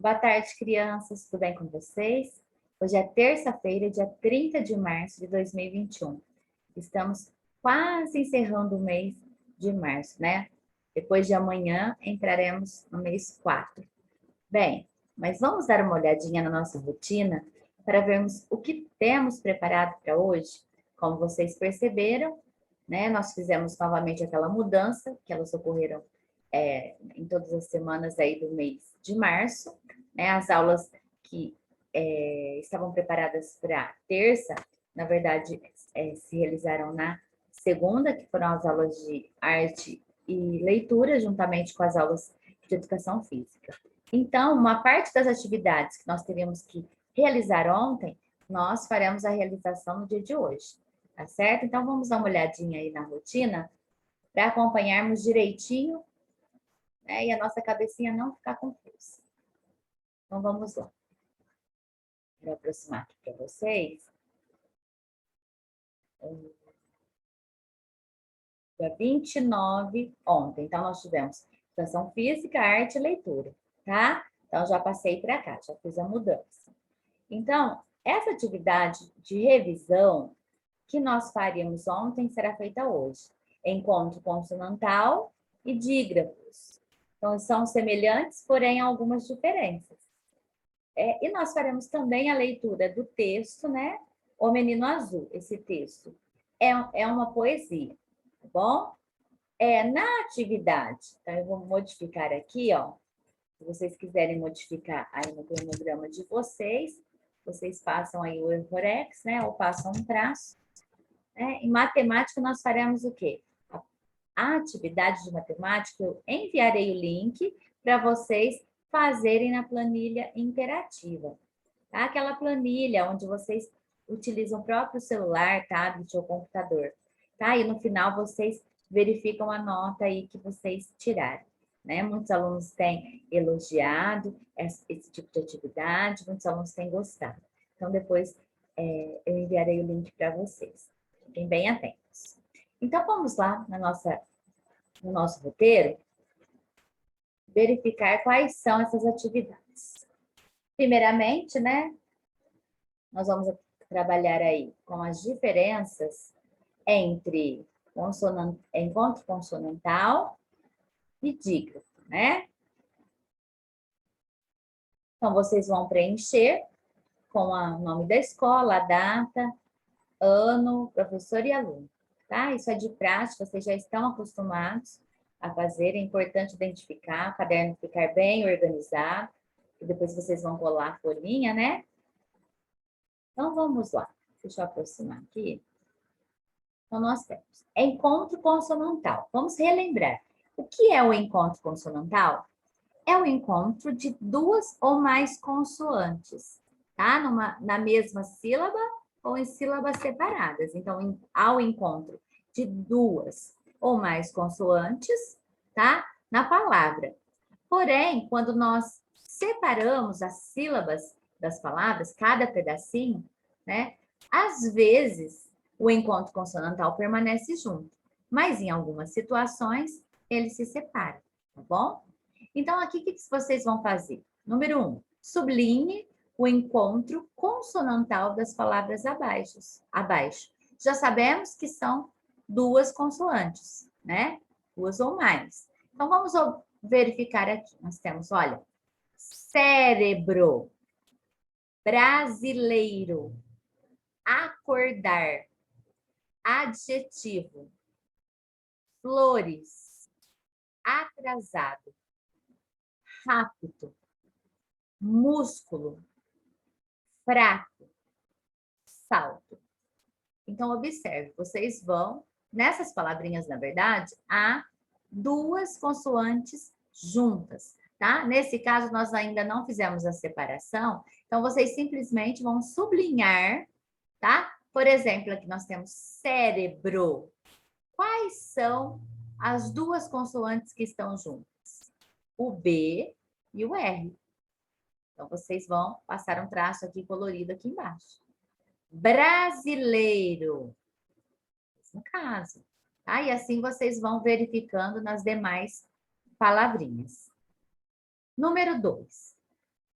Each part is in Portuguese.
Boa tarde, crianças. Tudo bem com vocês? Hoje é terça-feira, dia 30 de março de 2021. Estamos quase encerrando o mês de março, né? Depois de amanhã, entraremos no mês 4. Bem, mas vamos dar uma olhadinha na nossa rotina para vermos o que temos preparado para hoje. Como vocês perceberam, né? Nós fizemos novamente aquela mudança, que elas ocorreram em todas as semanas aí do mês de março, né? As aulas que estavam preparadas para terça, na verdade, se realizaram na segunda, que foram as aulas de arte e leitura, juntamente com as aulas de educação física. Então, uma parte das atividades que nós teríamos que realizar ontem, nós faremos a realização no dia de hoje, tá certo? Então, vamos dar uma olhadinha aí na rotina para acompanharmos direitinho, né? E a nossa cabecinha não ficar confusa. Então, vamos lá. Vou aproximar aqui para vocês. Dia 29, ontem. Então, nós tivemos educação física, arte e leitura, tá? Então, já passei para cá, já fiz a mudança. Então, essa atividade de revisão que nós faríamos ontem será feita hoje. Encontro consonantal e dígrafos. Então, são semelhantes, porém algumas diferenças. E nós faremos também a leitura do texto, né? O Menino Azul, esse texto. É uma poesia, tá bom? Na atividade, então eu vou modificar aqui, ó. Se vocês quiserem modificar aí no cronograma de vocês, vocês passam aí o Ervorex, né? Ou passam um traço. Né? Em matemática, nós faremos o quê? A atividade de matemática, eu enviarei o link para vocês fazerem na planilha interativa. Tá? Aquela planilha onde vocês utilizam o próprio celular, tablet ou computador. Tá? E no final vocês verificam a nota aí que vocês tiraram. Né? Muitos alunos têm elogiado esse tipo de atividade, muitos alunos têm gostado. Então, depois eu enviarei o link para vocês. Fiquem bem atentos. Então, vamos lá no nosso roteiro, verificar quais são essas atividades. Primeiramente, né, nós vamos trabalhar aí com as diferenças entre encontro consonantal e dígrafo, né? Então, vocês vão preencher com o nome da escola, a data, ano, professor e aluno, tá? Isso é de prática, vocês já estão acostumados a fazer, é importante identificar, o caderno ficar bem organizado, e depois vocês vão colar a folhinha, né? Então, vamos lá. Deixa eu aproximar aqui. Então, nós temos encontro consonantal. Vamos relembrar. O que é o encontro consonantal? É o encontro de duas ou mais consoantes, tá? Na mesma sílaba ou em sílabas separadas. Então, ao encontro de duas ou mais consoantes, tá? Na palavra. Porém, quando nós separamos as sílabas das palavras, cada pedacinho, né? Às vezes, o encontro consonantal permanece junto, mas em algumas situações, ele se separa, tá bom? Então, aqui, o que vocês vão fazer? Número 1, sublinhe o encontro consonantal das palavras abaixo. Já sabemos que são duas consoantes, né? Duas ou mais. Então, vamos verificar aqui. Nós temos, olha, cérebro, brasileiro, acordar, adjetivo, flores, atrasado, rápido, músculo, fraco, salto. Então, observe, vocês vão, nessas palavrinhas, na verdade, há duas consoantes juntas, tá? Nesse caso, nós ainda não fizemos a separação, então vocês simplesmente vão sublinhar, tá? Por exemplo, aqui nós temos cérebro. Quais são as duas consoantes que estão juntas? O B e o R. Então, vocês vão passar um traço aqui colorido aqui embaixo. Brasileiro. No caso, tá? E assim vocês vão verificando nas demais palavrinhas. Número 2.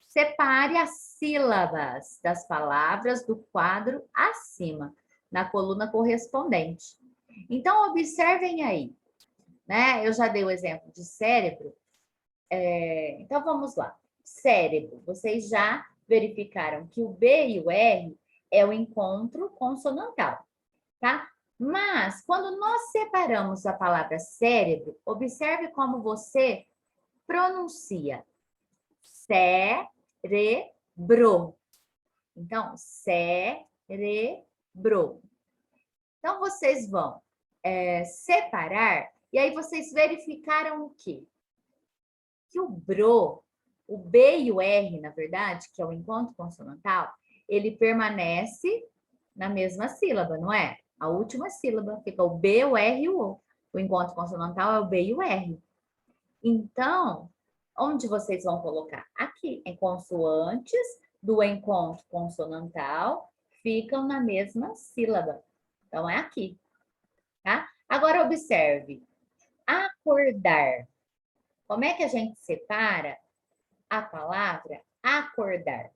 Separe as sílabas das palavras do quadro acima, na coluna correspondente. Então, observem aí, né? Eu já dei o exemplo de cérebro. Então, vamos lá. Cérebro, vocês já verificaram que o B e o R é o encontro consonantal, tá? Mas, quando nós separamos a palavra cérebro, observe como você pronuncia. Cérebro. Então, cérebro. Então, vocês vão separar, e aí vocês verificaram o quê? Que o bro, o B e o R, na verdade, que é o encontro consonantal, ele permanece na mesma sílaba, não é? A última sílaba fica o B, o R e o O. O encontro consonantal é o B e o R. Então, onde vocês vão colocar? Aqui, em consoantes do encontro consonantal ficam na mesma sílaba. Então, é aqui, tá? Agora, observe. Acordar. Como é que a gente separa a palavra acordar?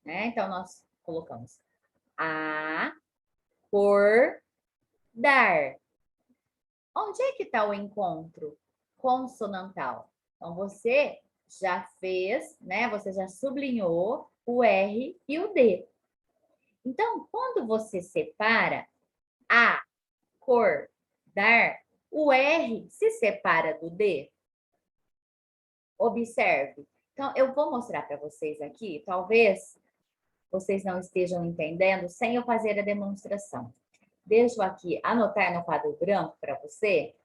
Né? Então, nós colocamos acordar. Onde é que está o encontro consonantal? Então, você já fez, né? Você já sublinhou o R e o D. Então, quando você separa acordar, o R se separa do D. Observe. Então, eu vou mostrar para vocês aqui, talvez vocês não estejam entendendo sem eu fazer a demonstração. Deixa eu aqui anotar no quadro branco para você.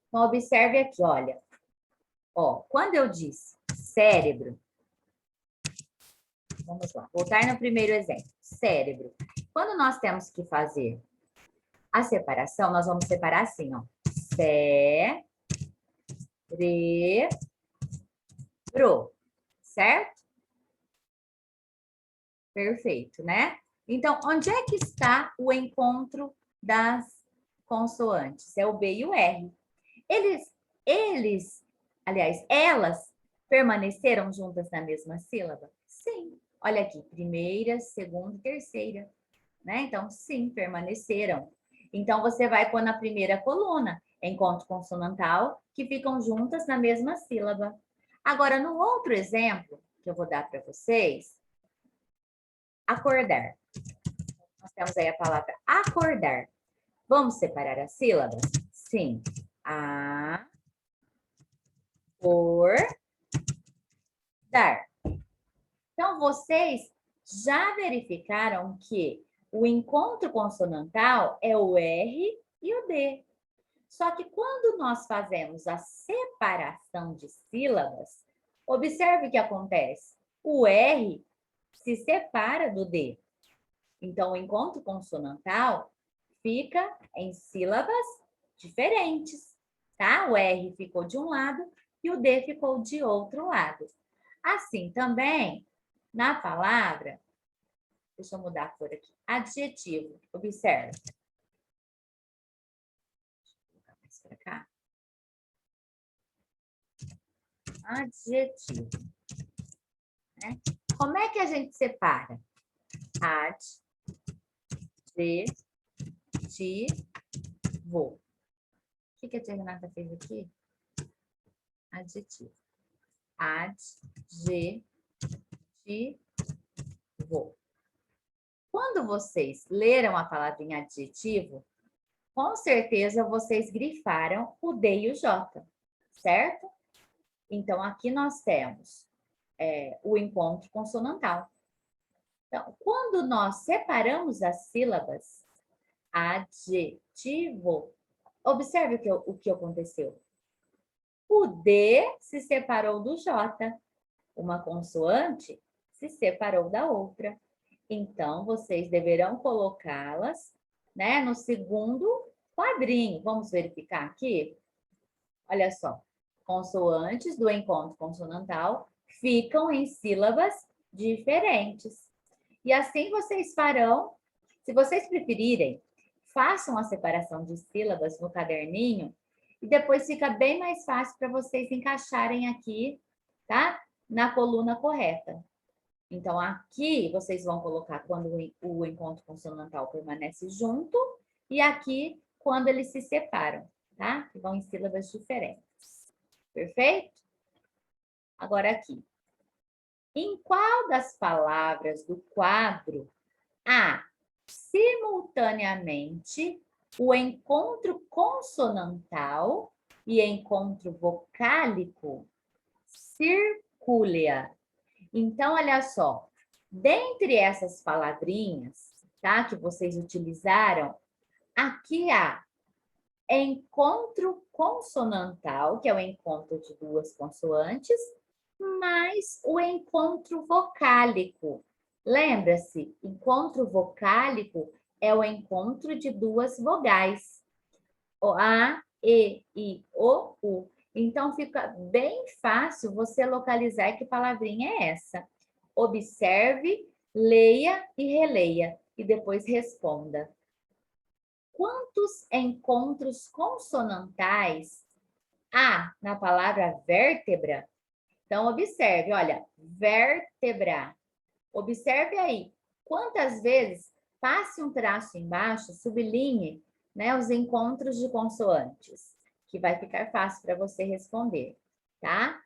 Então, observe aqui, olha. Ó, quando eu disse cérebro, vamos lá, voltar no primeiro exemplo, cérebro. Quando nós temos que fazer a separação, nós vamos separar assim, ó. Cérebro, certo? Perfeito, né? Então, onde é que está o encontro das consoantes? É o B e o R. Aliás, elas permaneceram juntas na mesma sílaba? Sim. Olha aqui, primeira, segunda e terceira, né? Então, sim, permaneceram. Então, você vai pôr na primeira coluna, encontro consonantal, que ficam juntas na mesma sílaba. Agora, no outro exemplo que eu vou dar para vocês, acordar. Nós temos aí a palavra acordar. Vamos separar as sílabas? Sim. Acordar. Então, vocês já verificaram que o encontro consonantal é o R e o D. Só que quando nós fazemos a separação de sílabas, observe o que acontece. O R se separa do D. Então, o encontro consonantal fica em sílabas diferentes, tá? O R ficou de um lado e o D ficou de outro lado. Assim também, na palavra, deixa eu mudar a cor aqui, adjetivo, observe. Vou colocar mais para cá. Adjetivo. Né? Como é que a gente separa? Adjetivo. O que a tia Renata fez aqui? Adjetivo. Adjetivo. Quando vocês leram a palavrinha adjetivo, com certeza vocês grifaram o D e o J, certo? Então, aqui nós temos o encontro consonantal. Então, quando nós separamos as sílabas, adjetivo, observe o que aconteceu. O D se separou do J. Uma consoante se separou da outra. Então, vocês deverão colocá-las, né, no segundo quadrinho. Vamos verificar aqui? Olha só. Consoantes do encontro consonantal ficam em sílabas diferentes. E assim vocês farão, se vocês preferirem, façam a separação de sílabas no caderninho e depois fica bem mais fácil para vocês encaixarem aqui, tá? Na coluna correta. Então, aqui vocês vão colocar quando o encontro consonantal permanece junto e aqui quando eles se separam, tá? Que vão em sílabas diferentes. Perfeito? Agora aqui. Em qual das palavras do quadro há simultaneamente o encontro consonantal e encontro vocálico? Circula. Então, olha só, dentre essas palavrinhas, tá, que vocês utilizaram, aqui há encontro consonantal, que é o encontro de duas consoantes, mais o encontro vocálico. Lembra-se, encontro vocálico é o encontro de duas vogais. O A, E, I, O, U. Então, fica bem fácil você localizar que palavrinha é essa. Observe, leia e releia, e depois responda. Quantos encontros consonantais há na palavra vértebra? Então, observe, olha, vértebra. Observe aí, quantas vezes, passe um traço embaixo, sublinhe, né, os encontros de consoantes, que vai ficar fácil para você responder, tá?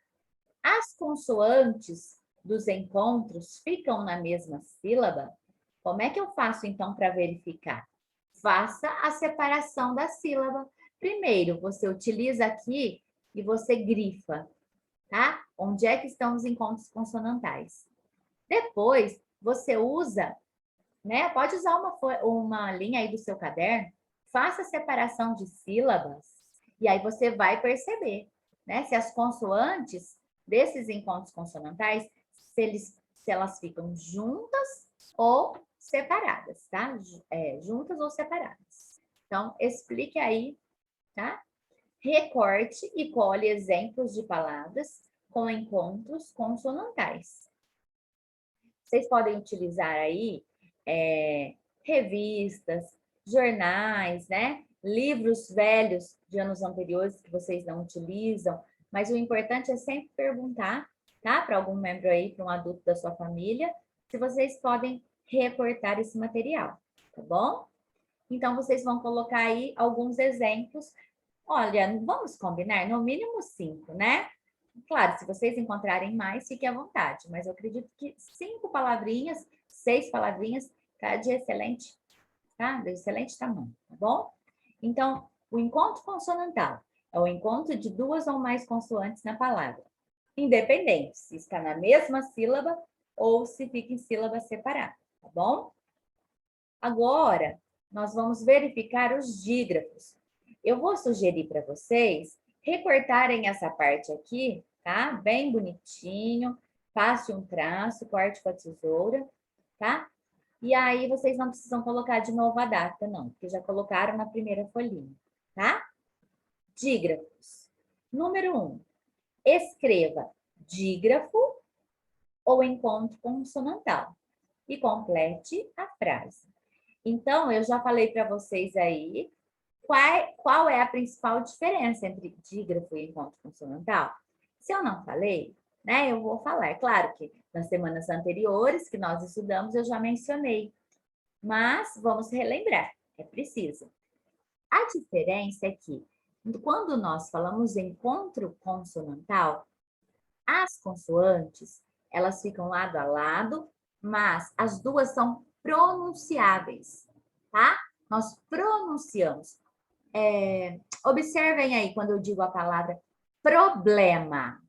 As consoantes dos encontros ficam na mesma sílaba? Como é que eu faço, então, para verificar? Faça a separação da sílaba. Primeiro, você utiliza aqui e você grifa, tá? Onde é que estão os encontros consonantais? Depois, você usa, né? Pode usar uma linha aí do seu caderno, faça a separação de sílabas e aí você vai perceber, né? Se as consoantes desses encontros consonantais, se elas ficam juntas ou separadas, tá? Juntas ou separadas. Então, explique aí, tá? Recorte e colhe exemplos de palavras com encontros consonantais. Vocês podem utilizar aí revistas, jornais, né? Livros velhos de anos anteriores que vocês não utilizam, mas o importante é sempre perguntar, tá? Para algum membro aí, para um adulto da sua família, se vocês podem recortar esse material, tá bom? Então, vocês vão colocar aí alguns exemplos. Olha, vamos combinar? No mínimo 5, né? Claro, se vocês encontrarem mais, fique à vontade, mas eu acredito que 5 palavrinhas, 6 palavrinhas, tá de excelente, tá? De excelente tamanho, tá bom? Então, o encontro consonantal é o encontro de duas ou mais consoantes na palavra, independente se está na mesma sílaba ou se fica em sílaba separada, tá bom? Agora, nós vamos verificar os dígrafos. Eu vou sugerir para vocês recortarem essa parte aqui, tá? Bem bonitinho, passe um traço, corte com a tesoura, tá? E aí vocês não precisam colocar de novo a data, não, porque já colocaram na primeira folhinha, tá? Dígrafos. Número 1. Escreva dígrafo ou encontro consonantal e complete a frase. Então, eu já falei para vocês aí qual é a principal diferença entre dígrafo e encontro consonantal. Se eu não falei, né, eu vou falar. É claro que nas semanas anteriores que nós estudamos, eu já mencionei, mas vamos relembrar, é preciso. A diferença é que, quando nós falamos encontro consonantal, as consoantes, elas ficam lado a lado, mas as duas são pronunciáveis, tá? Nós pronunciamos. Observem aí quando eu digo a palavra problema.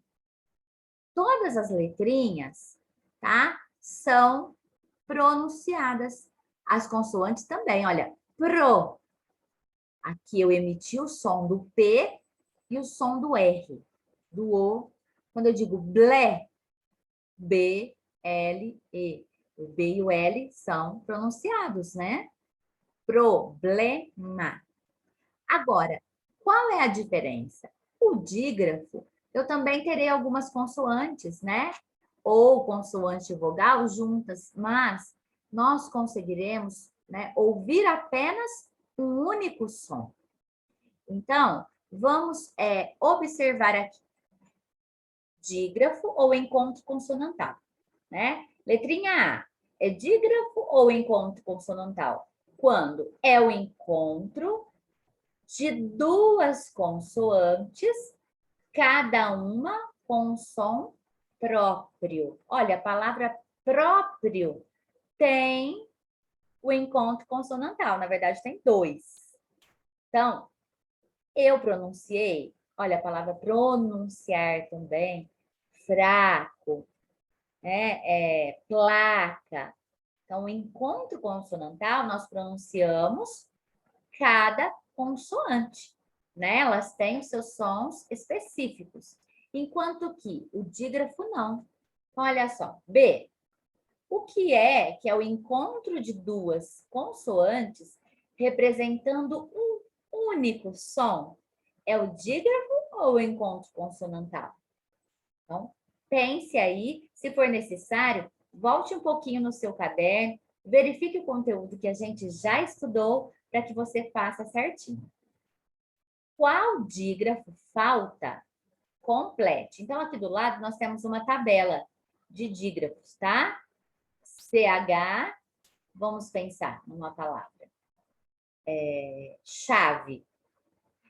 Todas as letrinhas, tá? São pronunciadas. As consoantes também, olha, pro. Aqui eu emiti o som do P e o som do R, do O. Quando eu digo blé, B, L, E. O B e o L são pronunciados, né? Problema. Agora, qual é a diferença? O dígrafo, eu também terei algumas consoantes, né? Ou consoante e vogal juntas, mas nós conseguiremos, né, ouvir apenas um único som. Então, vamos observar aqui. Dígrafo ou encontro consonantal, né? Letrinha A, é dígrafo ou encontro consonantal? Quando é o encontro de duas consoantes, cada uma com um som próprio. Olha, a palavra próprio tem o encontro consonantal, na verdade tem dois. Então, eu pronunciei, olha a palavra pronunciar também, fraco, né? Placa. Então, o encontro consonantal, nós pronunciamos cada consoante, né? Elas têm os seus sons específicos, enquanto que o dígrafo não. Olha só, B. O que é o encontro de duas consoantes representando um único som? É o dígrafo ou o encontro consonantal? Então, pense aí, se for necessário, volte um pouquinho no seu caderno, verifique o conteúdo que a gente já estudou para que você faça certinho. Qual dígrafo falta? Complete. Então, aqui do lado, nós temos uma tabela de dígrafos, tá? CH, vamos pensar numa palavra. Chave.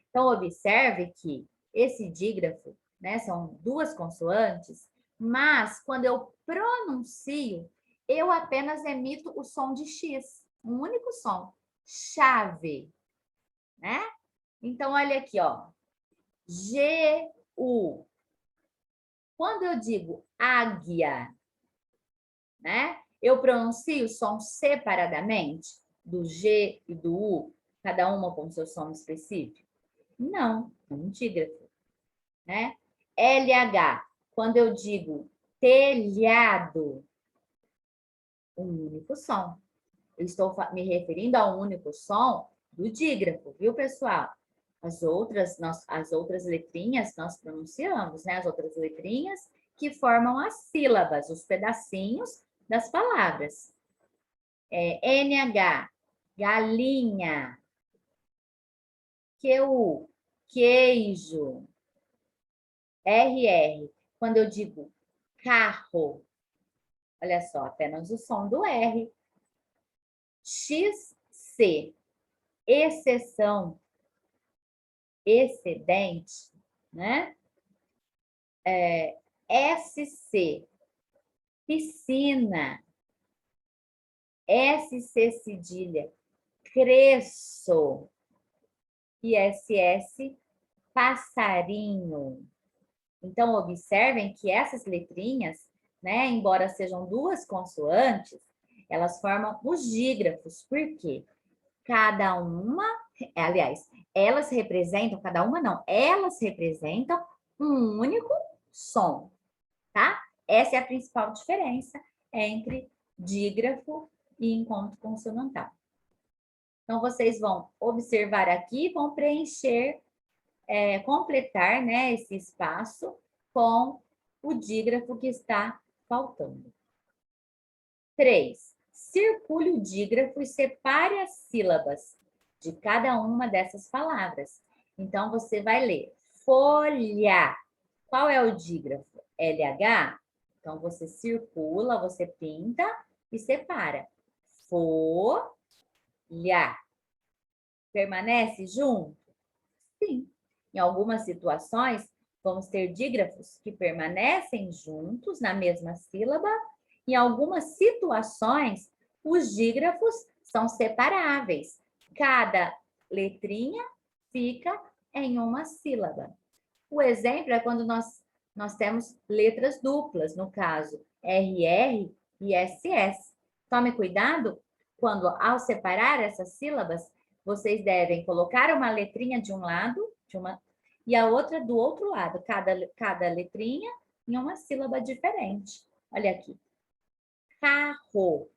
Então, observe que esse dígrafo, né, são duas consoantes, mas quando eu pronuncio, eu apenas emito o som de X, um único som. Chave, né? Então, olha aqui, ó. G-U. Quando eu digo águia, né? Eu pronuncio o som separadamente, do G e do U, cada uma com seu som específico? Não, é um dígrafo, né? LH, quando eu digo telhado, um único som. Eu estou me referindo a um único som do dígrafo, viu, pessoal? As outras letrinhas nós pronunciamos, né? As outras letrinhas que formam as sílabas, os pedacinhos das palavras. NH, galinha. QU, queijo. RR, quando eu digo carro, olha só, apenas o som do R. XC, exceção, excedente, né? SC, piscina. SC cedilha, cresço. E SS, passarinho. Então, observem que essas letrinhas, né, embora sejam duas consoantes, elas formam os dígrafos. Por quê? Cada uma, aliás, elas representam, cada uma não, elas representam um único som, tá? Essa é a principal diferença entre dígrafo e encontro consonantal. Então, vocês vão observar aqui e vão preencher, completar, né, esse espaço com o dígrafo que está faltando. 3. Circule o dígrafo e separe as sílabas de cada uma dessas palavras. Então, você vai ler folha. Qual é o dígrafo? LH? Então, você circula, você pinta e separa. Folha. Permanece junto? Sim. Em algumas situações, vamos ter dígrafos que permanecem juntos na mesma sílaba. Em algumas situações, os dígrafos são separáveis. Cada letrinha fica em uma sílaba. O exemplo é quando nós temos letras duplas, no caso, RR e SS. Tome cuidado quando, ao separar essas sílabas, vocês devem colocar uma letrinha de um lado e a outra do outro lado, cada letrinha em uma sílaba diferente. Olha aqui. Carro,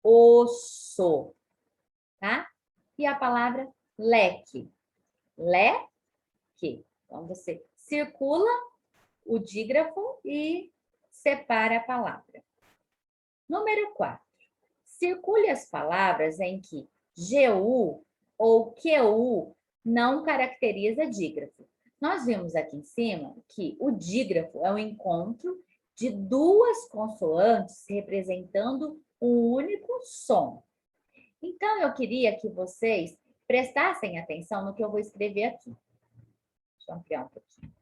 osso, tá? E a palavra leque. Leque. Então, você circula o dígrafo e separa a palavra. Número 4. Circule as palavras em que GU ou QU não caracteriza dígrafo. Nós vimos aqui em cima que o dígrafo é o encontro de duas consoantes representando um único som. Então, eu queria que vocês prestassem atenção no que eu vou escrever aqui. Deixa eu ampliar um pouquinho.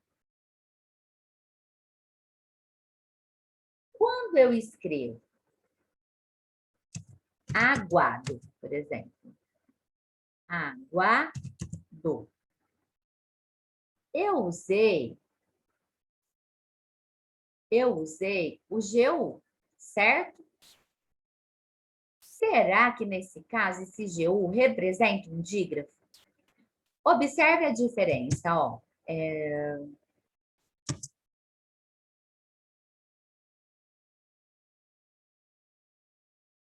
Quando eu escrevo aguado, por exemplo, aguado, eu usei o GU, certo? Será que nesse caso esse GU representa um dígrafo? Observe a diferença, ó.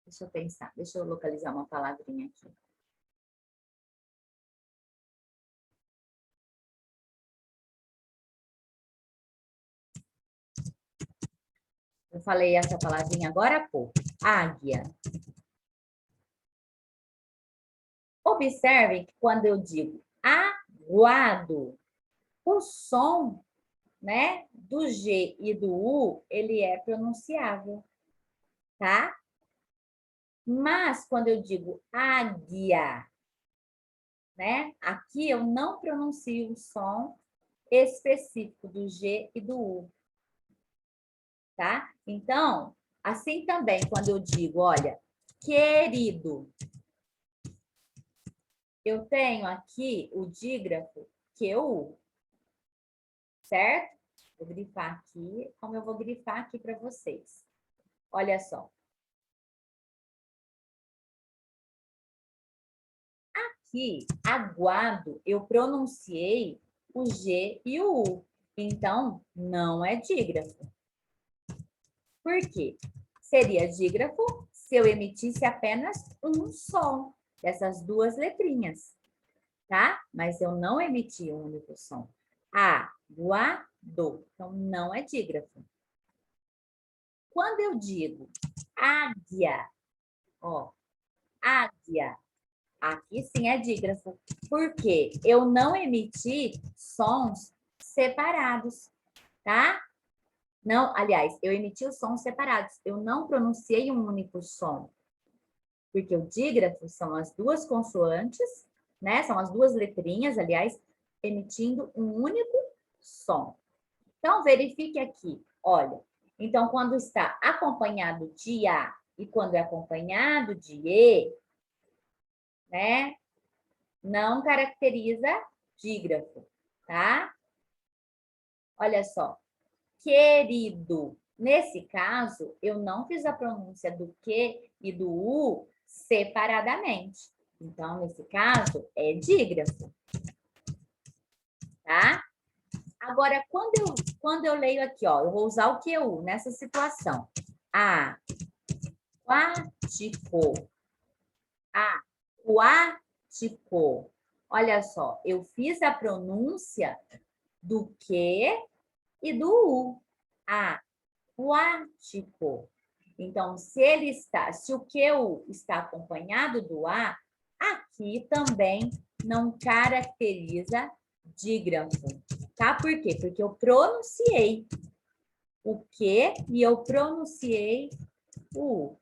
Deixa eu pensar, deixa eu localizar uma palavrinha aqui. Eu falei essa palavrinha agora há pouco. Águia. Observem que quando eu digo aguado, o som, né, do G e do U, ele é pronunciável, tá? Mas quando eu digo águia, né, aqui eu não pronuncio o som específico do G e do U, tá? Então, assim também, quando eu digo, olha, querido, eu tenho aqui o dígrafo QU, certo? Vou grifar aqui, como eu vou grifar aqui para vocês. Olha só. Aqui, aguado, eu pronunciei o G e o U. Então, não é dígrafo. Por quê? Seria dígrafo se eu emitisse apenas um som dessas duas letrinhas, tá? Mas eu não emiti um único som. Aguado. Então, não é dígrafo. Quando eu digo águia, ó, águia, aqui sim é dígrafo, porque eu não emiti sons separados, tá? Não, aliás, eu emiti os sons separados, eu não pronunciei um único som, porque o dígrafo são as duas consoantes, né? São as duas letrinhas, aliás, emitindo um único som. Então, verifique aqui, olha. Então, quando está acompanhado de A e quando é acompanhado de E, né? Não caracteriza dígrafo, tá? Olha só. Querido. Nesse caso, eu não fiz a pronúncia do Q e do U separadamente. Então, nesse caso, é dígrafo, tá? Agora, quando eu leio aqui, ó, eu vou usar o QU nessa situação. Aquático. Aquático. Olha só, eu fiz a pronúncia do Q e do U. Aquático. Então, se o QU está acompanhado do A, aqui também não caracteriza dígrafo, tá? Por quê? Porque eu pronunciei o Q e eu pronunciei o U,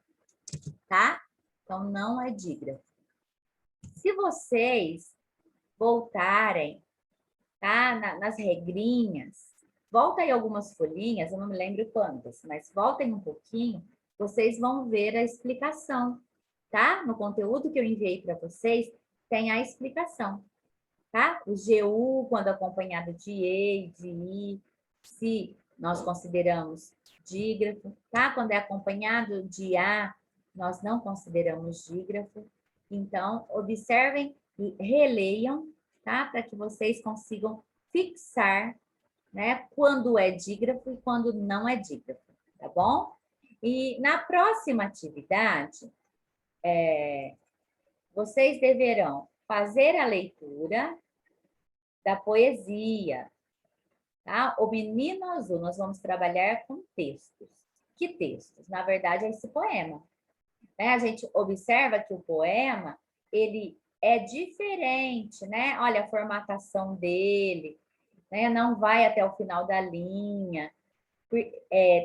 tá? Então, não é dígrafo. Se vocês voltarem, tá? Nas regrinhas, volta aí algumas folhinhas, eu não me lembro quantas, mas voltem um pouquinho, vocês vão ver a explicação, tá? No conteúdo que eu enviei para vocês, tem a explicação, tá? O GU, quando acompanhado de E, de I, se nós consideramos dígrafo, tá? Quando é acompanhado de A, nós não consideramos dígrafo. Então, observem e releiam, tá? Para que vocês consigam fixar, né? Quando é dígrafo e quando não é dígrafo, tá bom? E na próxima atividade, vocês deverão fazer a leitura da poesia, tá? O Menino Azul, nós vamos trabalhar com textos. Que textos? Na verdade, é esse poema. Né? A gente observa que o poema, ele é diferente, né? Olha a formatação dele, né? Não vai até o final da linha.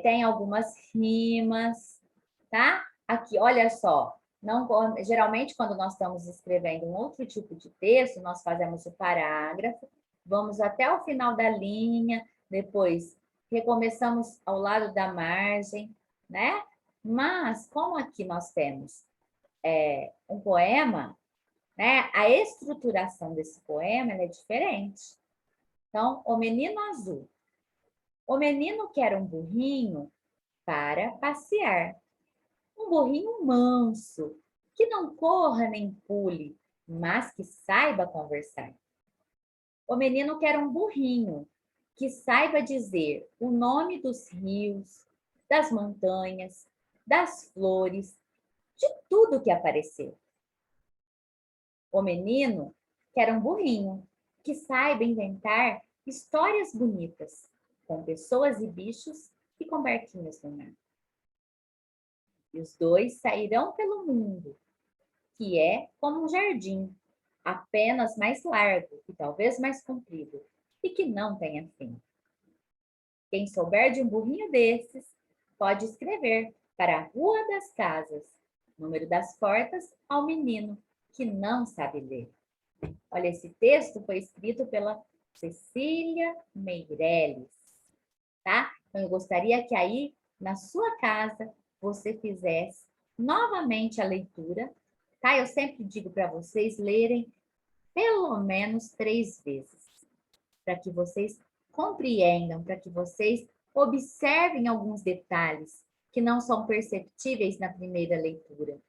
Tem algumas rimas, tá? Aqui, olha só. Não, geralmente, quando nós estamos escrevendo um outro tipo de texto, nós fazemos o parágrafo, vamos até o final da linha, depois recomeçamos ao lado da margem, né? Mas, como aqui nós temos um poema, né? A estruturação desse poema é diferente. Então, o menino azul. O menino quer um burrinho para passear. Um burrinho manso, que não corra nem pule, mas que saiba conversar. O menino quer um burrinho que saiba dizer o nome dos rios, das montanhas, das flores, de tudo que aparecer. O menino quer um burrinho que saiba inventar histórias bonitas, com pessoas e bichos e com barquinhos no mar. E os dois sairão pelo mundo, que é como um jardim, apenas mais largo e talvez mais comprido, e que não tenha fim. Quem souber de um burrinho desses, pode escrever para a Rua das Casas, número das portas, ao menino que não sabe ler. Olha, esse texto foi escrito pela Cecília Meirelles, tá? Então, eu gostaria que aí, na sua casa, você fizesse novamente a leitura, tá? Eu sempre digo para vocês lerem pelo menos 3 vezes, para que vocês compreendam, para que vocês observem alguns detalhes que não são perceptíveis na primeira leitura,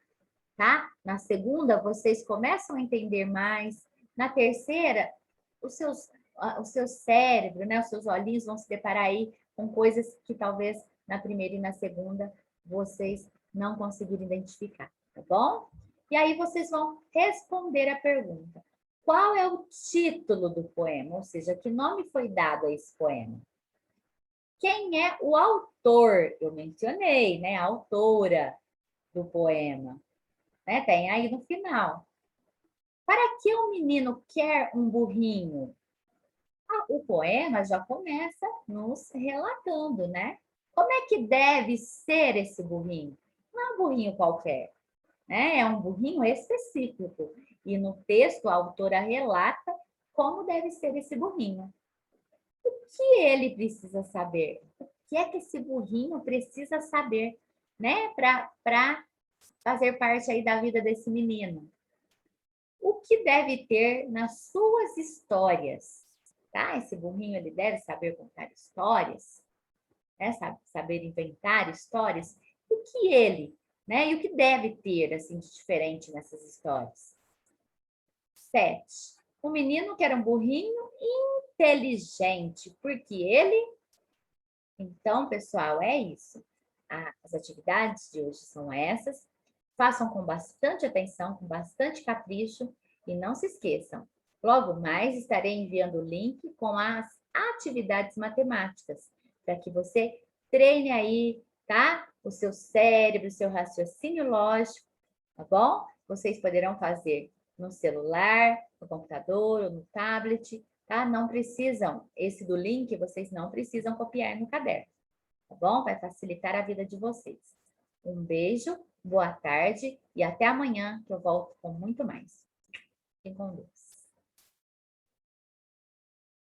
tá? Na segunda, vocês começam a entender mais. Na terceira, o seu cérebro, né, os seus olhinhos vão se deparar aí com coisas que talvez na primeira e na segunda vocês não conseguiram identificar, tá bom? E aí vocês vão responder a pergunta. Qual é o título do poema? Ou seja, que nome foi dado a esse poema? Quem é o autor? Eu mencionei, né? A autora do poema. Né? Tem aí no final. Para que o menino quer um burrinho? O poema já começa nos relatando, né? Como é que deve ser esse burrinho? Não é um burrinho qualquer, né? É um burrinho específico. E no texto a autora relata como deve ser esse burrinho. O que ele precisa saber? O que é que esse burrinho precisa saber, né? Para fazer parte aí da vida desse menino. O que deve ter nas suas histórias, tá? Esse burrinho, ele deve saber contar histórias, né? Saber inventar histórias. O que ele, né? E o que deve ter, assim, de diferente nessas histórias? 7. O menino que era um burrinho inteligente, porque ele... Então, pessoal, é isso. As atividades de hoje são essas. Façam com bastante atenção, com bastante capricho e não se esqueçam. Logo mais estarei enviando o link com as atividades matemáticas para que você treine aí, tá? O seu cérebro, o seu raciocínio lógico, tá bom? Vocês poderão fazer no celular, no computador ou no tablet, tá? Não precisam, esse do link, vocês não precisam copiar no caderno, tá bom? Vai facilitar a vida de vocês. Um beijo, boa tarde e até amanhã que eu volto com muito mais. Fiquem com Deus.